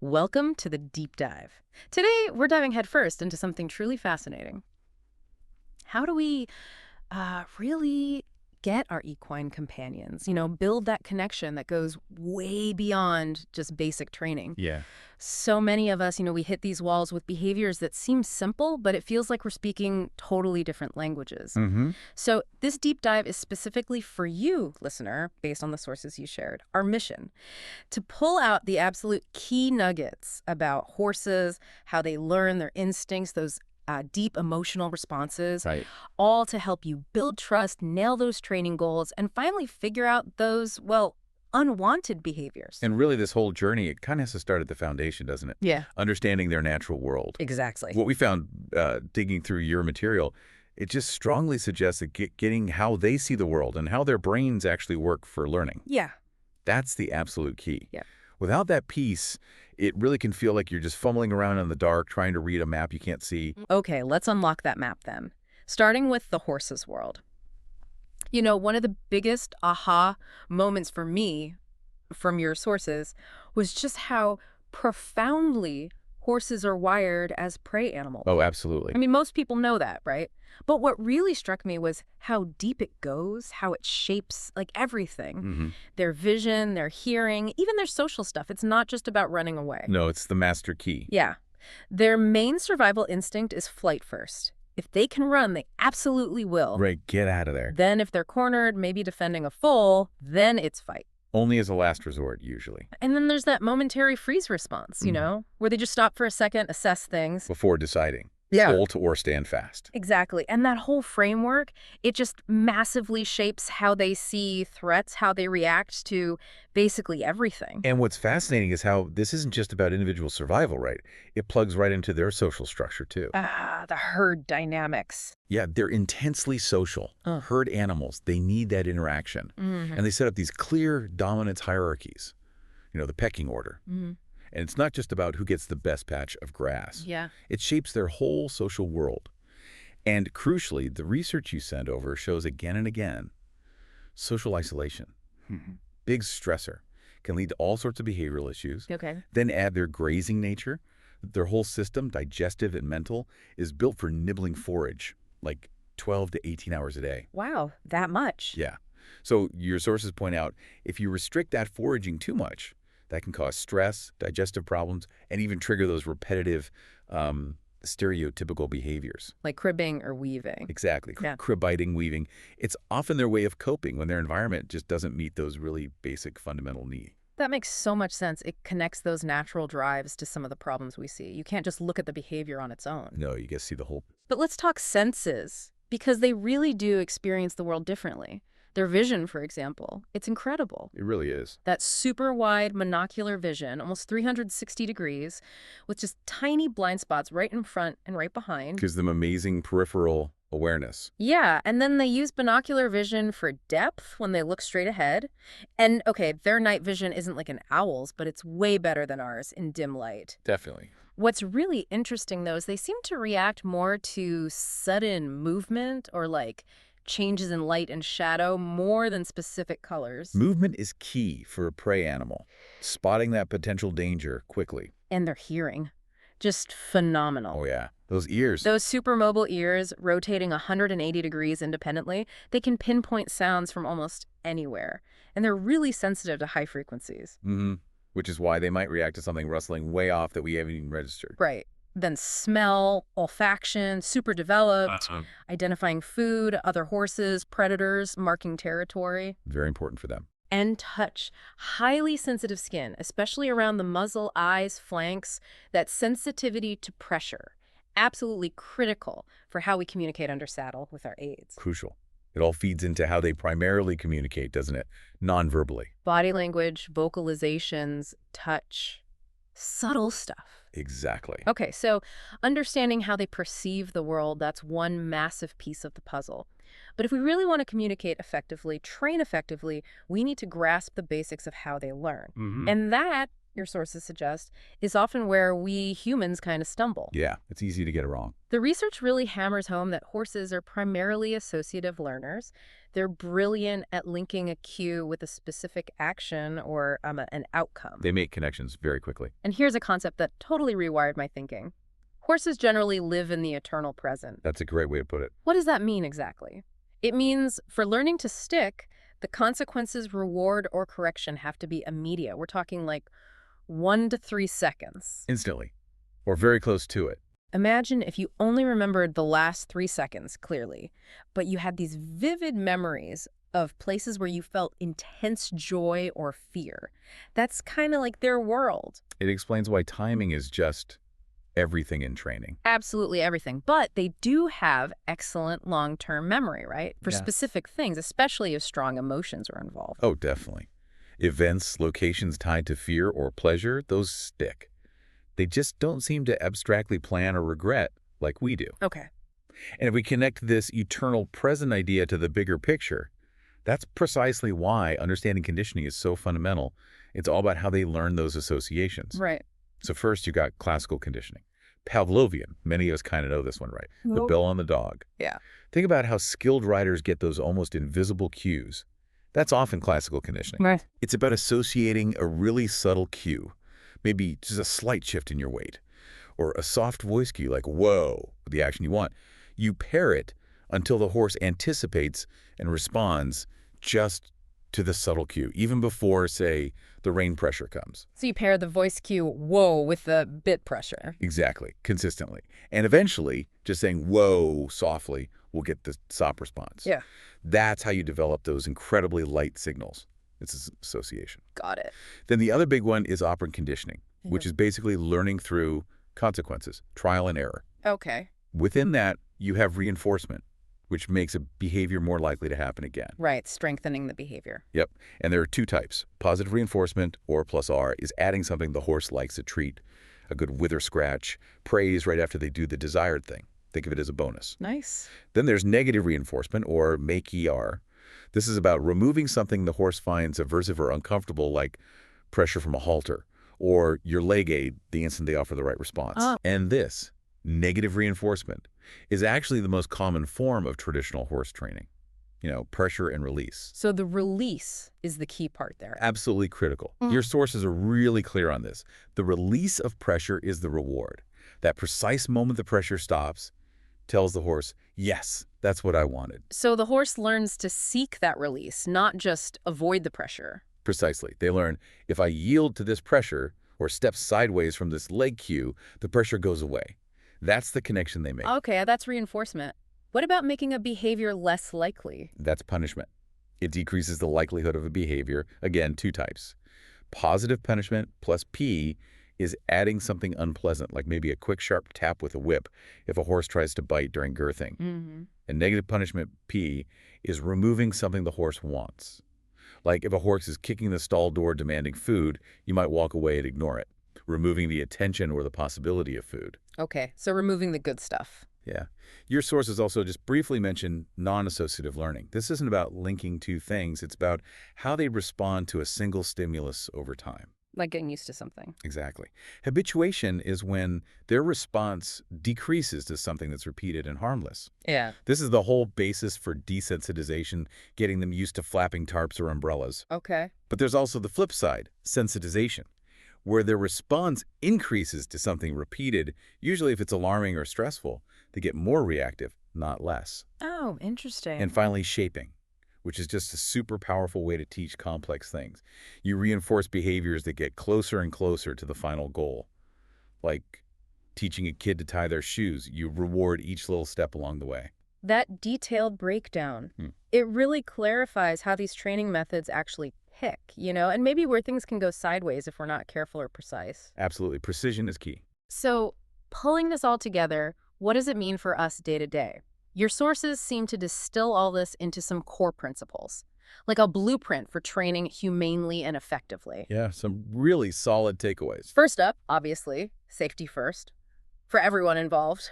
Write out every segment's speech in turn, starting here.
Welcome to the deep dive. Today, we're diving headfirst into something truly fascinating. How do we really get our equine companions? Build that connection that goes way beyond just basic training. Yeah. So many of us, we hit these walls with behaviors that seem simple, but it feels like we're speaking totally different languages. Mm-hmm. So this deep dive is specifically for you, listener, based on the sources you shared. Our mission: to pull out the absolute key nuggets about horses, how they learn their instincts, those deep emotional responses, Right. all to help you build trust, nail those training goals, and finally figure out those, well, unwanted behaviors. And really, this whole journey, it kind of has to start at the foundation, doesn't it? Yeah, Understanding their natural world. exactly. What we found digging through your material, it just strongly suggests that getting how they see the world and how their brains actually work for learning. Yeah. That's the absolute key. Yeah. Without that piece, it really can feel like you're just fumbling around in the dark trying to read a map you can't see. Okay, let's unlock that map then. Starting with the horse's world. One of the biggest aha moments for me from your sources was just how profoundly horses are wired as prey animals. Oh, absolutely. I mean, most people know that, right? But what really struck me was how deep it goes, how it shapes like everything. Mm-hmm. Their vision, their hearing, even their social stuff. It's not just about running away. No, it's the master key. Yeah. Their main survival instinct is flight first. If they can run, they absolutely will. Right, get out of there. Then if they're cornered, maybe defending a foal, then it's fight. Only as a last resort, usually. And then there's that momentary freeze response, where they just stop for a second, assess things. Before deciding. Yeah. Bolt or stand fast. Exactly. And that whole framework, it just massively shapes how they see threats, how they react to basically everything. And what's fascinating is how this isn't just about individual survival, right? It plugs right into their social structure, too. The herd dynamics. Yeah, they're intensely social. Herd animals, they need that interaction. And they set up these clear dominance hierarchies, the pecking order. And it's not just about who gets the best patch of grass. Yeah. It shapes their whole social world. And crucially, the research you sent over shows again and again, social isolation, big stressor, can lead to all sorts of behavioral issues. Okay. Then add their grazing nature. Their whole system, digestive and mental, is built for nibbling forage, like 12 to 18 hours a day. Wow, that much. Yeah. So your sources point out, if you restrict that foraging too much, that can cause stress, digestive problems, and even trigger those repetitive, stereotypical behaviors. Like cribbing or weaving. Exactly. Yeah. Crib biting, weaving. It's often their way of coping when their environment just doesn't meet those really basic fundamental needs. That makes so much sense. It connects those natural drives to some of the problems we see. You can't just look at the behavior on its own. No, you get to see the whole. But let's talk senses, because they really do experience the world differently. Their vision, for example, it's incredible. It really is. That super wide monocular vision, almost 360 degrees, with just tiny blind spots right in front and right behind. Gives them amazing peripheral awareness. Yeah, and then they use binocular vision for depth when they look straight ahead. And okay, their night vision isn't like an owl's, but it's way better than ours in dim light. Definitely. What's really interesting, though, is they seem to react more to sudden movement or like changes in light and shadow more than specific colors. Movement is key for a prey animal, spotting that potential danger quickly. And their hearing, just phenomenal. Oh, yeah. Those ears. Those supermobile ears rotating 180 degrees independently, they can pinpoint sounds from almost anywhere. And they're really sensitive to high frequencies. Which is why they might react to something rustling way off that we haven't even registered. Right. Then smell, olfaction, super developed, identifying food, other horses, predators, marking territory. Very important for them. And touch. Highly sensitive skin, especially around the muzzle, eyes, flanks. That sensitivity to pressure. Absolutely critical for how we communicate under saddle with our aids. Crucial. It all feeds into how they primarily communicate, doesn't it? Non-verbally. Body language, vocalizations, touch. Subtle stuff. Exactly. Okay, so understanding how they perceive the world, that's one massive piece of the puzzle. But if we really want to communicate effectively, train effectively, we need to grasp the basics of how they learn. And that your sources suggest, is often where we humans kind of stumble. Yeah, it's easy to get it wrong. The research really hammers home that horses are primarily associative learners. They're brilliant at linking a cue with a specific action or an outcome. They make connections very quickly. And here's a concept that totally rewired my thinking. Horses generally live in the eternal present. That's a great way to put it. What does that mean exactly? It means for learning to stick, the consequences, reward, or correction have to be immediate. We're talking like 1 to 3 seconds. Instantly. Or very close to it. Imagine if you only remembered the last 3 seconds clearly, but you had these vivid memories of places where you felt intense joy or fear. That's kind of like their world. It explains why timing is just everything in training. Absolutely everything. But they do have excellent long-term memory, right? For specific things, especially if strong emotions are involved. Oh, definitely. Events, locations tied to fear or pleasure, those stick. They just don't seem to abstractly plan or regret like we do. Okay. And if we connect this eternal present idea to the bigger picture, that's precisely why understanding conditioning is so fundamental. It's all about how they learn those associations. Right. So first, you got classical conditioning. Pavlovian. Many of us kind of know this one, right? The bell on the dog. Yeah. Think about how skilled riders get those almost invisible cues. That's often classical conditioning. Right. It's about associating a really subtle cue, maybe just a slight shift in your weight, or a soft voice cue like, whoa, the action you want. You pair it until the horse anticipates and responds just to the subtle cue, even before, say, the rein pressure comes. So you pair the voice cue, whoa, with the bit pressure. Exactly, consistently. And eventually, just saying whoa softly will get the stop response. Yeah. That's how you develop those incredibly light signals. It's association. Got it. Then the other big one is operant conditioning, which Yeah. is basically learning through consequences, trial and error. Okay. Within that, you have reinforcement, which makes a behavior more likely to happen again. Right, strengthening the behavior. Yep. And there are two types. Positive reinforcement, or plus R, is adding something the horse likes a treat, a good wither scratch, praise right after they do the desired thing. Think of it as a bonus. Nice. Then there's negative reinforcement, or make ER. This is about removing something the horse finds aversive or uncomfortable, like pressure from a halter, or your leg aid the instant they offer the right response. Oh. And this, negative reinforcement, is actually the most common form of traditional horse training. You know, pressure and release. So the release is the key part there. Absolutely critical. Your sources are really clear on this. The release of pressure is the reward. That precise moment the pressure stops tells the horse, yes, that's what I wanted. So the horse learns to seek that release, not just avoid the pressure. Precisely. They learn, if I yield to this pressure or step sideways from this leg cue, the pressure goes away. That's the connection they make. Okay, that's reinforcement. What about making a behavior less likely? That's punishment. It decreases the likelihood of a behavior. Again, two types. Positive punishment plus P is adding something unpleasant, like maybe a quick sharp tap with a whip if a horse tries to bite during girthing. And negative punishment P is removing something the horse wants. Like if a horse is kicking the stall door demanding food, you might walk away and ignore it, removing the attention or the possibility of food. Okay, so removing the good stuff. Yeah. Your sources also just briefly mention non-associative learning. This isn't about linking two things. It's about how they respond to a single stimulus over time. Like getting used to something. Exactly. Habituation is when their response decreases to something that's repeated and harmless. Yeah. This is the whole basis for desensitization, getting them used to flapping tarps or umbrellas. Okay. But there's also the flip side, sensitization, where their response increases to something repeated. Usually if it's alarming or stressful, they get more reactive, not less. Oh, interesting. And finally, shaping, which is just a super powerful way to teach complex things. You reinforce behaviors that get closer and closer to the final goal. Like teaching a kid to tie their shoes, you reward each little step along the way. That detailed breakdown, it really clarifies how these training methods actually pick, and maybe where things can go sideways if we're not careful or precise. Absolutely. Precision is key. So, pulling this all together, what does it mean for us day to day? Your sources seem to distill all this into some core principles, like a blueprint for training humanely and effectively. Yeah, some really solid takeaways. First up, obviously, safety first, for everyone involved,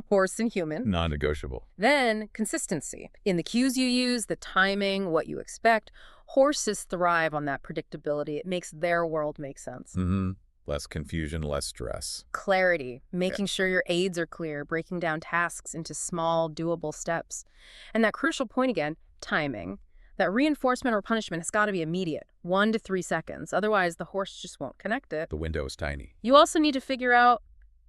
horse and human. Non-negotiable. Then, consistency. In the cues you use, the timing, what you expect. Horses thrive on that predictability. It makes their world make sense. Mm-hmm. Less confusion, less stress. Clarity, Yeah. making sure your aids are clear, breaking down tasks into small, doable steps. And that crucial point again, timing. That reinforcement or punishment has got to be immediate, 1 to 3 seconds. Otherwise, the horse just won't connect it. The window is tiny. You also need to figure out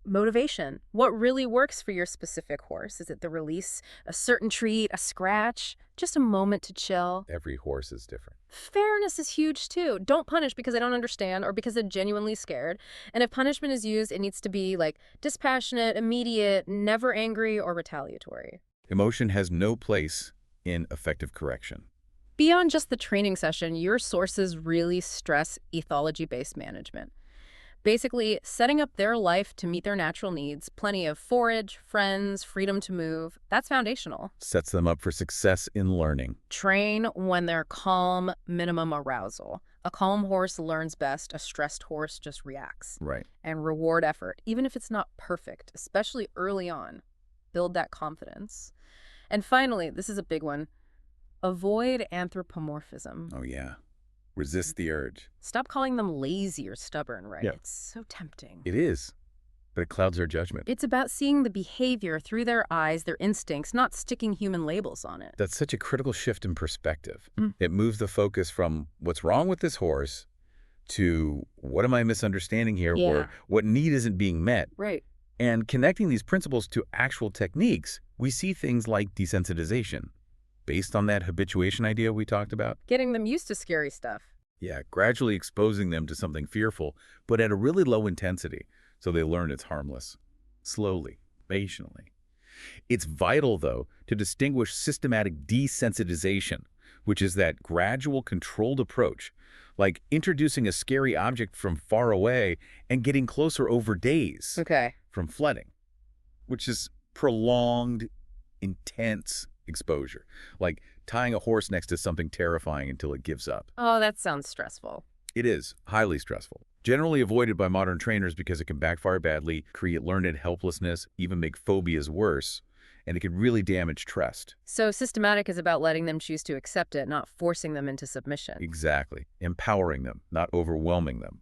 motivation. What really works for your specific horse? Is it the release, a certain treat, a scratch, just a moment to chill? Every horse is different. Fairness is huge too. Don't punish because they don't understand or because they're genuinely scared. And if punishment is used, it needs to be like dispassionate, immediate, never angry or retaliatory. Emotion has no place in effective correction. Beyond just the training session, your sources really stress ethology-based management. Basically, setting up their life to meet their natural needs, plenty of forage, friends, freedom to move, that's foundational. Sets them up for success in learning. Train when they're calm, minimum arousal. A calm horse learns best, a stressed horse just reacts. Right. And reward effort, even if it's not perfect, especially early on. Build that confidence. And finally, this is a big one, avoid anthropomorphism. Oh, yeah. Resist the urge. Stop calling them lazy or stubborn, right? Yeah. It's so tempting. It is, but it clouds our judgment. It's about seeing the behavior through their eyes, their instincts, not sticking human labels on it. That's such a critical shift in perspective. Mm. It moves the focus from what's wrong with this horse to what am I misunderstanding here, Yeah. or what need isn't being met. Right. And connecting these principles to actual techniques, we see things like desensitization, based on that habituation idea we talked about. Getting them used to scary stuff. Yeah, gradually exposing them to something fearful, but at a really low intensity, so they learn it's harmless. Slowly, patiently. It's vital, though, to distinguish systematic desensitization, which is that gradual, controlled approach, like introducing a scary object from far away and getting closer over days Okay. from flooding, which is prolonged, intense exposure, like tying a horse next to something terrifying until it gives up. Oh, that sounds stressful. It is highly stressful, generally avoided by modern trainers because it can backfire badly, create learned helplessness, even make phobias worse, and it can really damage trust. So systematic is about letting them choose to accept it, not forcing them into submission. Exactly. Empowering them, not overwhelming them.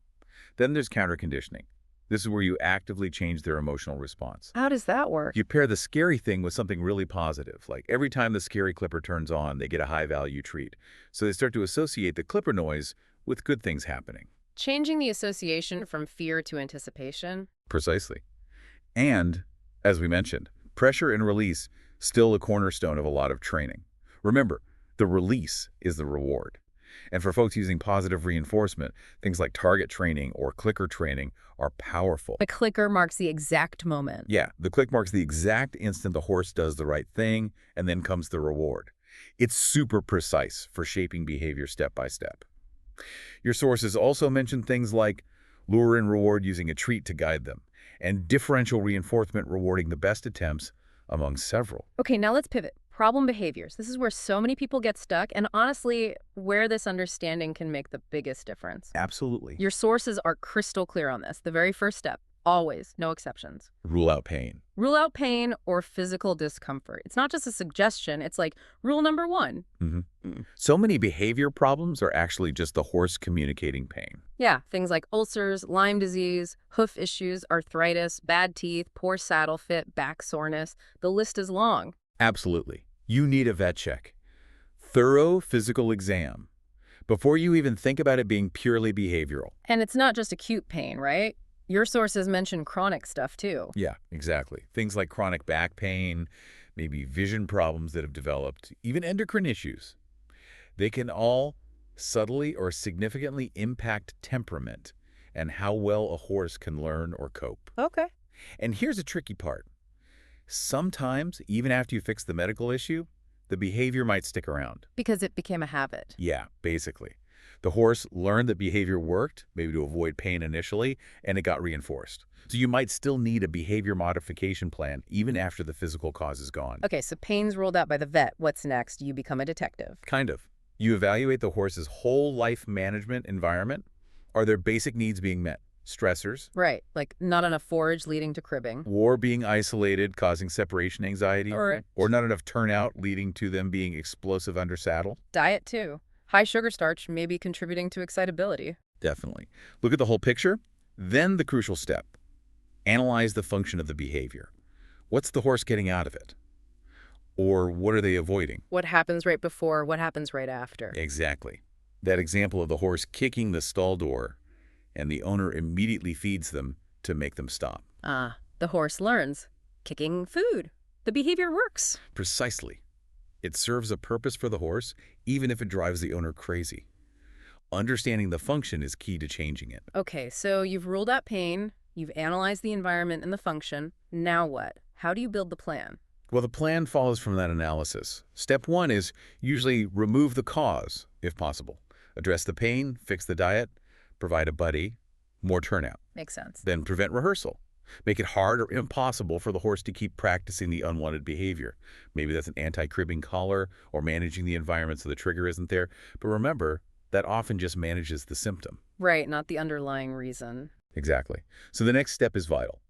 Then there's counterconditioning. This is where you actively change their emotional response. How does that work? You pair the scary thing with something really positive, like every time the scary clipper turns on, they get a high-value treat. So they start to associate the clipper noise with good things happening. Changing the association from fear to anticipation. Precisely. And, as we mentioned, pressure and release still a cornerstone of a lot of training. Remember, the release is the reward. And for folks using positive reinforcement, things like target training or clicker training are powerful. The clicker marks the exact moment. Yeah, the click marks the exact instant the horse does the right thing, and then comes the reward. It's super precise for shaping behavior step by step. Your sources also mention things like lure and reward using a treat to guide them, and differential reinforcement rewarding the best attempts among several. Okay, now let's pivot. Problem behaviors. This is where so many people get stuck, and honestly, where this understanding can make the biggest difference. Absolutely. Your sources are crystal clear on this. The very first step, always, no exceptions. Rule out pain. Rule out pain or physical discomfort. It's not just a suggestion, it's like rule number 1. So many behavior problems are actually just the horse communicating pain. Yeah, things like ulcers, Lyme disease, hoof issues, arthritis, bad teeth, poor saddle fit, back soreness. The list is long. Absolutely. You need a vet check. Thorough physical exam before you even think about it being purely behavioral. And it's not just acute pain, right? Your sources mention chronic stuff too. Yeah, exactly. Things like chronic back pain, maybe vision problems that have developed, even endocrine issues. They can all subtly or significantly impact temperament and how well a horse can learn or cope. Okay. And here's a tricky part. Sometimes, even after you fix the medical issue, the behavior might stick around. Because it became a habit. Yeah, basically. The horse learned that behavior worked, maybe to avoid pain initially, and it got reinforced. So you might still need a behavior modification plan even after the physical cause is gone. Okay, so pain's ruled out by the vet. What's next? You become a detective. Kind of. You evaluate the horse's whole life management environment. Are their basic needs being met? Stressors, Right, like not enough forage leading to cribbing. war being isolated, causing separation anxiety, Or not enough turnout leading to them being explosive under saddle. diet too. High sugar starch may be contributing to excitability. Definitely. Look at the whole picture. Then the crucial step. Analyze the function of the behavior. What's the horse getting out of it? Or what are they avoiding? What happens right before, what happens right after? Exactly. That example of the horse kicking the stall door and the owner immediately feeds them to make them stop. The horse learns. Kicking food. The behavior works. Precisely. It serves a purpose for the horse, even if it drives the owner crazy. Understanding the function is key to changing it. Okay, so you've ruled out pain, you've analyzed the environment and the function. Now what? How do you build the plan? Well, the plan follows from that analysis. Step one is usually remove the cause, if possible. Address the pain, fix the diet, provide a buddy, more turnout. Makes sense. Then prevent rehearsal. Make it hard or impossible for the horse to keep practicing the unwanted behavior. Maybe that's an anti-cribbing collar or managing the environment so the trigger isn't there. But remember, that often just manages the symptom. Right, not the underlying reason. Exactly. So the next step is vital.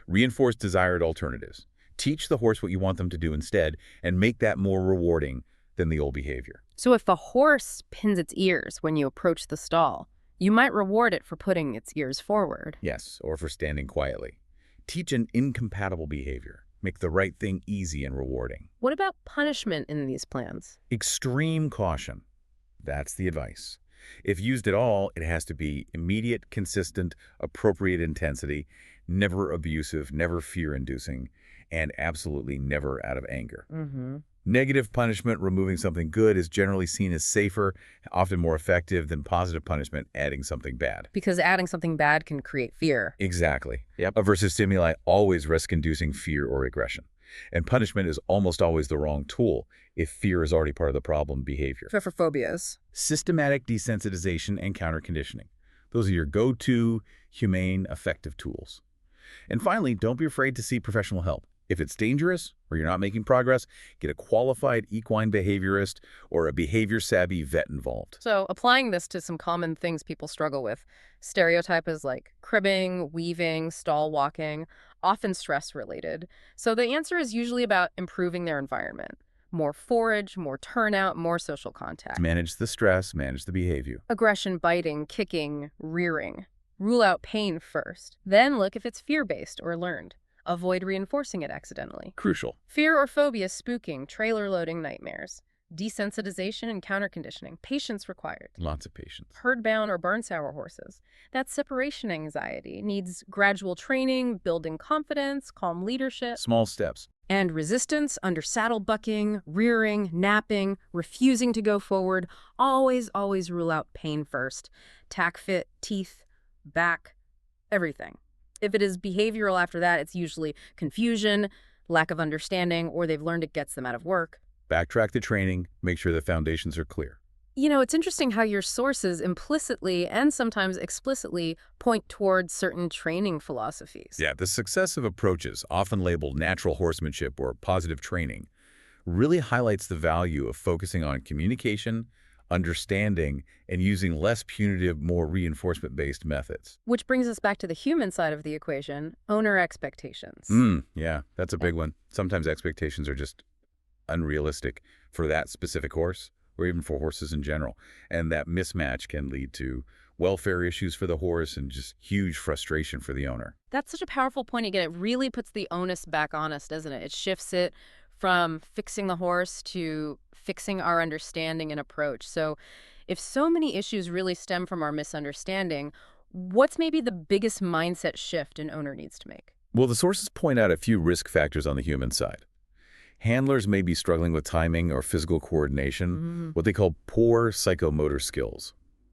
Reinforce desired alternatives. Teach the horse what you want them to do instead and make that more rewarding than the old behavior. So if the horse pins its ears when you approach the stall, you might reward it for putting its ears forward. Yes, or for standing quietly. Teach an incompatible behavior. Make the right thing easy and rewarding. What about punishment in these plans? Extreme caution. That's the advice. If used at all, it has to be immediate, consistent, appropriate intensity, never abusive, never fear-inducing, and absolutely never out of anger. Negative punishment, removing something good, is generally seen as safer, often more effective than positive punishment, adding something bad. Because adding something bad can create fear. Exactly. Yep. Aversive stimuli always risk inducing fear or aggression. And punishment is almost always the wrong tool if fear is already part of the problem behavior. For phobias. Systematic desensitization and counter-conditioning. Those are your go-to, humane, effective tools. And finally, don't be afraid to see professional help. If it's dangerous or you're not making progress, get a qualified equine behaviorist or a behavior-savvy vet involved. So applying this to some common things people struggle with, stereotypes like cribbing, weaving, stall walking, often stress-related. So the answer is usually about improving their environment. More forage, more turnout, more social contact. Manage the stress, manage the behavior. Aggression, biting, kicking, rearing. Rule out pain first. Then look if it's fear-based or learned. Avoid reinforcing it accidentally. Crucial. Fear or phobia, spooking, trailer loading nightmares. Desensitization and counter-conditioning. Patience required. Lots of patience. Herd-bound or burn-sour horses. That separation anxiety needs gradual training, building confidence, calm leadership. Small steps. And resistance under saddle bucking, rearing, napping, refusing to go forward. Always rule out pain first. Tack fit, teeth, back, everything. If it is behavioral after that, it's usually confusion, lack of understanding, or they've learned it gets them out of work. Backtrack the training, make sure the foundations are clear. You know, it's interesting how your sources implicitly and sometimes explicitly point towards certain training philosophies. Yeah, the successive approaches, often labeled natural horsemanship or positive training, really highlights the value of focusing on communication, understanding, and using less punitive, more reinforcement-based methods. Which brings us back to the human side of the equation, owner expectations. Yeah, that's a big one. Sometimes expectations are just unrealistic for that specific horse, or even for horses in general. And that mismatch can lead to welfare issues for the horse and just huge frustration for the owner. That's such a powerful point again. It really puts the onus back on us, doesn't it? It shifts it from fixing the horse to fixing our understanding and approach. So if so many issues really stem from our misunderstanding, what's maybe the biggest mindset shift an owner needs to make? Well, the sources point out a few risk factors on the human side. Handlers may be struggling with timing or physical coordination, what they call poor psychomotor skills.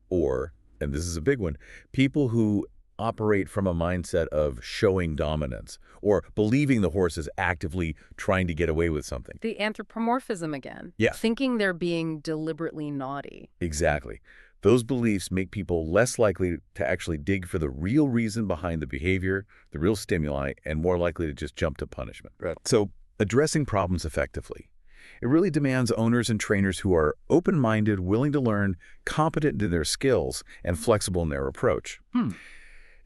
Or, and this is a big one, people who operate from a mindset of showing dominance or believing the horse is actively trying to get away with something. The anthropomorphism again. Yeah. Thinking they're being deliberately naughty. Exactly. Those beliefs make people less likely to actually dig for the real reason behind the behavior, the real stimuli, and more likely to just jump to punishment. Right. So, addressing problems effectively. It really demands owners and trainers who are open-minded, willing to learn, competent in their skills, and flexible in their approach.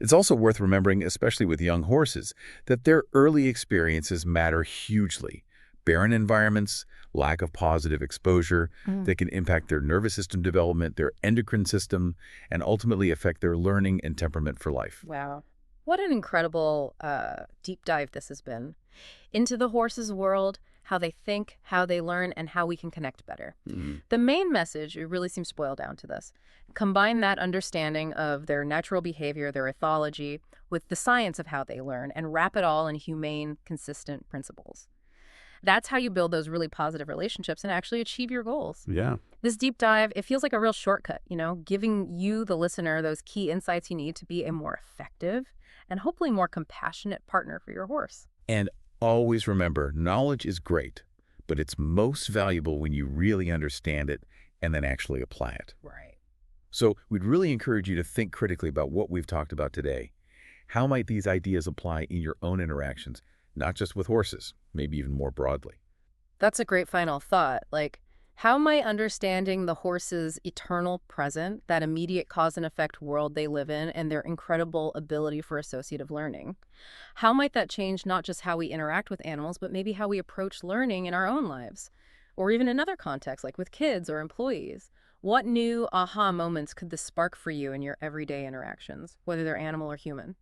It's also worth remembering, especially with young horses, that their early experiences matter hugely. barren environments, lack of positive exposure that can impact their nervous system development, their endocrine system, and ultimately affect their learning and temperament for life. Wow. What an incredible deep dive this has been into the horse's world, how they think, how they learn, and how we can connect better. Mhm. The main message, it really seems to boil down to this. Combine that understanding of their natural behavior, their ethology, with the science of how they learn, and wrap it all in humane, consistent principles. That's how you build those really positive relationships and actually achieve your goals. Yeah. This deep dive, it feels like a real shortcut, giving you, the listener, those key insights you need to be a more effective and hopefully more compassionate partner for your horse. And always remember, knowledge is great, but it's most valuable when you really understand it and then actually apply it. Right. So we'd really encourage you to think critically about what we've talked about today. How might these ideas apply in your own interactions, not just with horses, maybe even more broadly? That's a great final thought. Like, how might understanding the horse's eternal present, that immediate cause and effect world they live in, and their incredible ability for associative learning, how might that change not just how we interact with animals, but maybe how we approach learning in our own lives? Or even in other contexts, like with kids or employees? What new aha moments could this spark for you in your everyday interactions, whether they're animal or human?